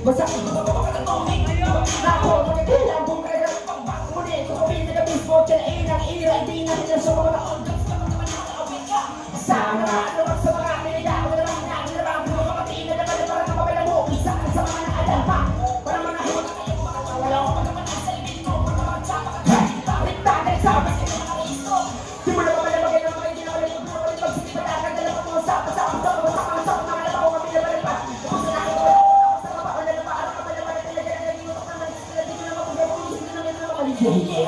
Masakit mo ba makakatumin? Ako, magkakailang kung kaya muli kung kapin na mismo kailain ang ira, hindi na nila sa mga nakondok na magkakawin ka. Sa mga anuwag sa mga pinagawa na lang na nilabang mo makatiin na naman na parang kapabala mo. Isa ka sa mga naalam pa para mga hiwa na kayong mga kawalaw ka naman ang salibin mo para mga tsaka ka. Bakit tatay sa mga sa mga isko? Di mo na mamala magay na mga ginawalay yung mga ulit magsipit pa na kagala pa mga sa mga mga labaw kami na balik pa. Kung sa nakin ko sa mga paon na namaan ka pala pala talaga na naging utok naman sila di mo na makugabuhin sila naman na makaligay.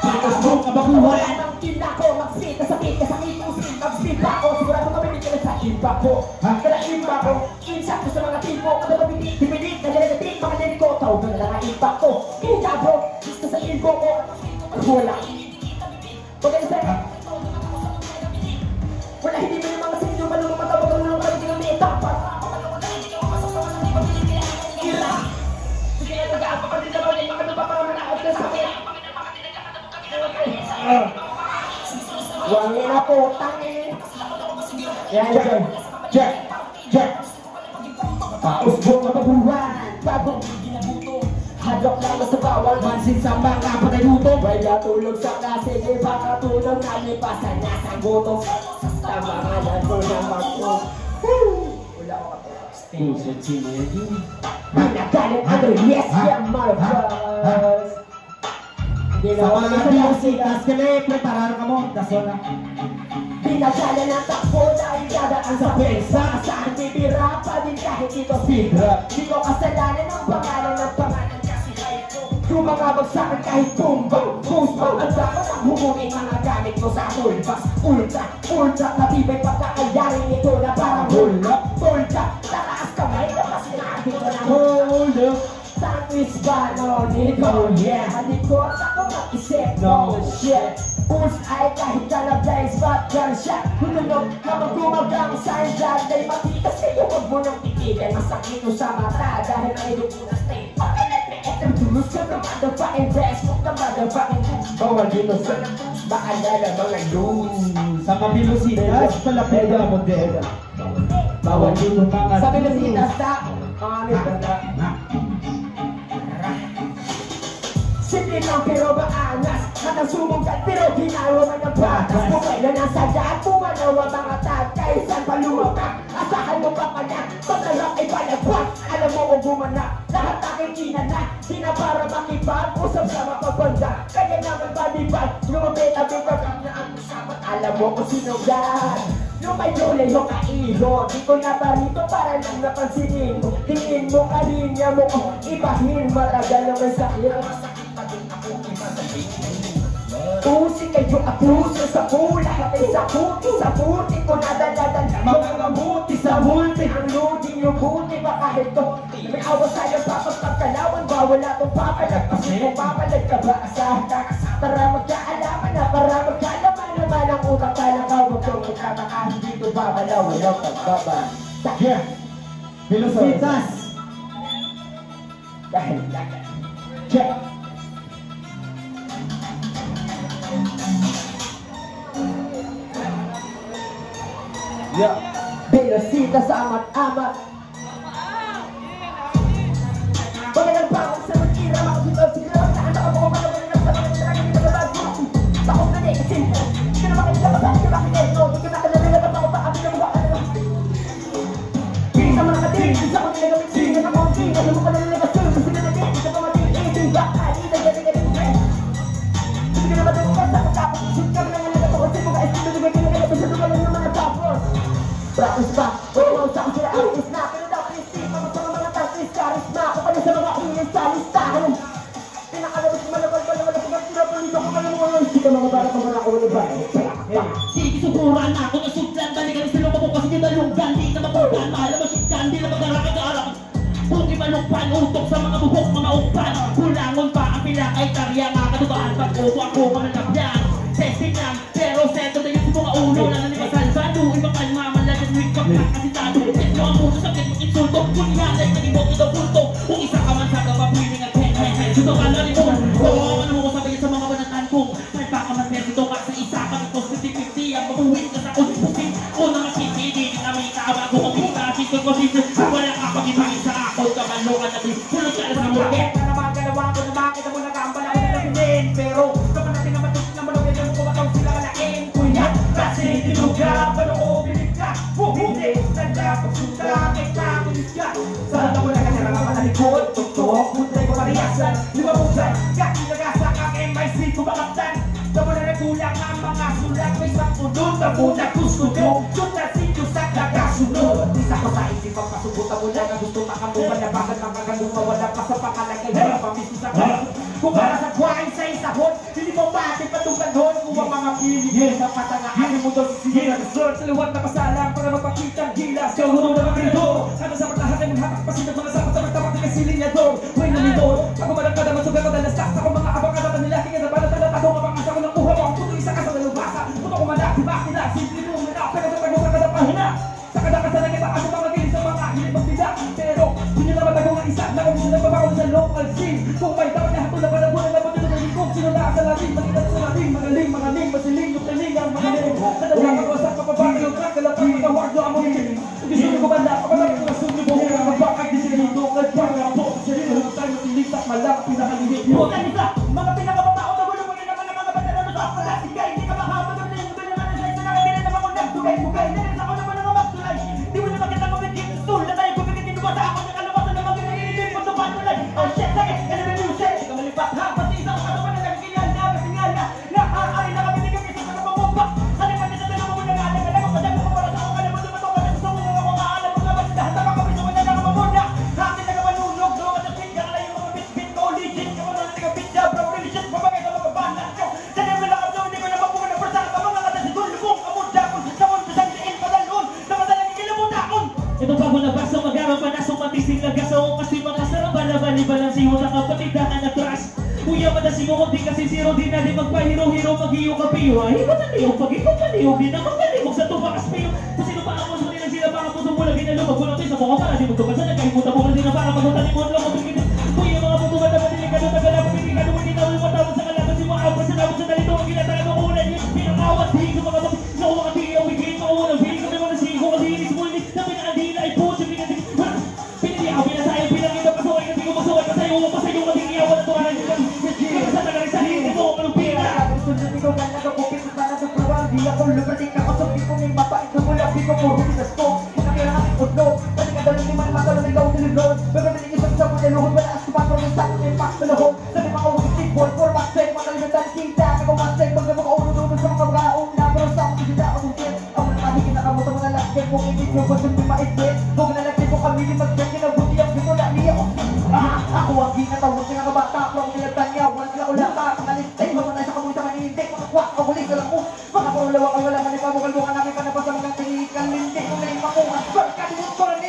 Patas mo kabakuhan ang tinda ko magsit kasakit kasakit usin magsit pa ako sigurado mabibig ka na sa imba ko. Kala imba ko insak ko sa mga tipo kada mabitik dipilit na nilagatik mga liriko tawag na lang ang imba ko. Inda bro gusto sa imbo ko wala wala hindi mo yung mga sinyo malunong matawag ng mga hindi kami itapat ira sige na nag-aapa pa din naman yung mga lupa para manakot na sakit wangin na po tangin yan Jack pausbong mapabuhan bagong ginabuto hadok lang sa bawal mansin sa mga patayuto wala tulog sa klase di baka tulog na lipasan na sa gutom sa mga lago ng magpo wala ko station sinedi nagagalit ang yes yung marvels sa mga musikas kami preparar ka mo dasona pinagala ng takbo dahil dadaan sa pensa saan bibira pa din kahit ito sidra di ko kasalanan ang pangalan kasi kahit ko tumangabag sa akin kahit tumbang pusbang ang dapat ang humunin mga gamit ko sa tulbas ultra natibay pagkakayarin ito na parang hulap tataas kamay tapos sinabi ko na hulap sandwich ba no nito yeah halikot ako mag-isip no shit Pulse ay kahit kalabla is back gunshot Hulunok na magdumagang sign dad Dahil matitas kayo huwag mo nang titigan Masakit mo sa mata dahil ang ilong mo na stain Let me etem tulus ka ng motherfucking dress Huwag na motherfucking bawal dito sa maalala mga loon Sa mabilositas palapit na modela bawal dito mga sa bilositas na simple lang pero maangas Hatang sumungkat pero ginawa man ang batas Kung kailan nasa daan pumanawa mga tagay Saan paluwag asahan mo pa kanya Paglalak ay palagwag Alam mo kung gumanak Lahat aking kinana Di na para makipag Usap sa mapagpanda Kaya naman balibag Lumapit ang bigagam na ang usapan Alam mo kung sino yan Lumayo yung kairo Di ko na parito para lang napansinin mo Tingin mo kalinya mo ibahin Matagal naman sa iyo Pusi kayo apuso sa pula Katay sa puti ko nadaladan Mga mabuti sa multi Ang ludi yung buti ba kahit to May awa sa'yo papagpagkalawan Bawal atong papalagpasin Kung papalag ka ba asahan ka Para magkaalaman na para magkalaman naman Ang utang talakaw Huwag kong magkatakahan dito babalaw Walang pagbaba Yeah Velocitas Dahil lagat Check Yeah. Velocita sa amat-amat Pagkagal pa ako sa mag-ira Makasitaw sigla Saan ako mga malaman na sa mga talagang hindi nagbabago Takot na di kasi Hindi ka na makilabas Hindi ka makilabas Hindi ka nakalala Tapos ako pa Abi na mga ano Hindi sa mga katin Hindi sa ako nilagamit Hindi ka na konti Kasi mo ka nalalabas Kasi ka na din Hindi ka pa matin Hindi ka Hindi ka galing Hindi ka na matapos Tapos Hindi ka na nalalabas Kasi mo ka Hindi ka nalalabas Kasi mo ka nalalabas Practice pa, wala sa akin sila artist na Pero dapat isip ako sa mga tartist Charisma ako pa na sa mga ilan sa listahan Pinakalabas malabal Pinapulit ako malamuan Hindi ka mga para pa mga ulo ba Sige, suburan ako na sudlan Balikan sa lupa ko kasi di dalunggan Di na mapugan, mahal mo sudgan Di na mag-arak-arak Kung imalungpan, utok sa mga bubok, mga ukpan Kulangon pa ang pilakay karya Mga katubahan pag-upo ako kamalagyan Testing lang, pero sento na yung mga ulo Na nanibasan sa luwi makalma Kapakasitado, ito ang puso sakit mong insulto Kung ihalay, nagibot ito punto Kung isa ka man sa kapapiling at hen Suto ka na rin mo Kawawan mo ko sabi sa mga banatan ko May baka man merito ka sa isa ka ito 50-50 ang mabuhin ka sa kulipukin Kung na makikili, di na may kaaba Kung ang kita, sito ko sito Wala ka pag-ibangin sa ako Kamal loka na sulot ka na sa mga Bakit na naman galawa ko na bakit mo nagambal ako na laminin. Pero kapag natin naman ito naman ang ganyan mo kumataw sila kalain. Kuya, kasi tinog ka, paano ko bilig ka? Hindi, nanda, pagsuta, kay kakulis ka. Sana mo na kasi mga panalikod, tuktok, puntay ko pariyasan. Lima puntay, kakinagasak ang MIC kumakaptan. Tama na nagkulang ang mga sulat, may sapunod na muna gusto mo. Sulat sinyo sa kakasunod. Isa ko sa isip ang pasubutan mo lang na gusto makamuha na bakit ang kagalupa wala pa sa pakalagay. Wala pa miso sa kaso. Kung para sa kwain sa isahon, hindi mo bakit patungkanhon. Kung ang mga piligin sa patangaan mo doon sige na resort. Sa liwat na pasalang para mapakita ang gilas. Kahulong na magrito. Ano sa paglahat ay maghatak pasinag mga sapat sa magtapak ng silinyador. Huwag na nito. Ako malagkad ang masugat at alas sa mga abang at nila. Kaya na pala talat ako mapangasa ko ng uha mo. Ang puto isa ka sa lalubasa. Puto ko malaki ba sila. Simple mo na. Pero sa tago ka kadapahina. Sa kadakasa na kita kasi mga gilis sa mga hilig magbida. Pero hindi na matago ng isa na kung sila babakaw sa local scene. Kung may tawag na hatol na panabunan na pagkita ng likod. Sino na sa lalim, makita sa lalim. Magaling, masiling, yung taling ang magaling. Nadala ka wasak kapabaki yung track. Kalapang matawag na amoy. Gusto ko ba na kapalag ko na sundo mo. Kaya mabakay di sila dito. Nagpanga po. Sila yung tayo tilitak malak. Pinakalilit mo. Mga pinakababao na gulo mo na naman ang mga bata na sa palasigay. Hindi ka makahabag ng tayo. Kaya naman sa isa na kabilan naman kung nagtugay-tugay. Narin ako naman ang magtulay. Di mo na makita mo may game stool. Na tayo pagkakitin mo sa ako ng kalabasan na magkakilin. Pag tumatulay. Oh shit, sakit. Ano ba yung shit? Ikaw malipat ha. Pati isang katawan na nagkakilyan na. Kasingal na. Nakakari na kami ni kami sa mga pamumpak. Ano man sa dalawa mo na nga. Alam mo kadang ako para sa ako. Alam mo dumatok ka na sa mga ako. Alam mo nga ba sa lahat. Tama kami sa mga nakamamuna. Hakin na kamanulog. Doon ka na pinka. Kala yung mga bit-bit ko. Legit. Kamo na nagabit job. Bro, really shit. Babagay sa mga banat ko. Sa nyo lang ako. Hindi ko na mabuka na persana. Mga kata si Dul. Lubong. Amon. Dakon. Samon. Bisang diin. Padalon. Namadalang ikilamon. Ito bago na basa mag-araw pa na sumatising nagasaw kasi mga sarap balabali-balang siyo na kapatid na natras. Kuya madasi mo di kasi zero di na di magpahiro-hiro mag-iyo ka piyo. Ay ba't ang liyong pag-ikong paliyog di na magpalimog sa tumakas piyo. Kung sino pa ako sa sila mga puso mo lagi na lumag-ulang sa mukha para di magtubasan na kahimutan mo kasi na para magutalimon lang mabigit. Kuya mga putuman na matiligado tagalap pinikado mo di na mo matawag sa kalaban si mga abas sa nabot sa dalito ang ginatagan mo ulan yung pinakawat di ko mga mabig na umakati ang wigit maulang pinig kami mga nasigo kasi inis mo hindi na pinakadila ay po siya pinili ako pinasayang pinakita pasaway kasi ko masaway pasayo mo pasayo ka di iyawan at tuwanan kasi sa tagarin sa hindi mo anong pina Sunod ikaw ka nagkakupit sa sana tutuwang. Di ako lumating ako sa piko ng mapait na mula. Piko mo huli sa stone. Nakakira ang ikudlo. Pati ka dalang liman matalong ikaw nililod. Bagamiling isang sa mga luhod. Wala as kumapro ng sakot ng paktalahog. Sabi mga ulitin ball for magsay. Matalimutan kita. Ako magsay. Pagka mga ulo-ulo sa mga baon. Pero sa ako hindi ako tungkit. Ako nakahigit na kamo sa mga lakit. Kung hindi nyo ba sundin maitbit. Kung nalagyan ko kami ni mag-break. Kinabuti ang dito na niya. Ako ang ginatawag sa mga bata. Pero ang nilagtan niya. Wala sila ulata. Pangalintay. Mamunay sa kamulit sa manintik. Makakwak. Kamulit ka lang ko. Mga pangulawa ka wala. Manipamukal mo ka namin. Panapasa mga tingikan. Lintik. Kung nalingma ko. Ang barka. Dinit ko lang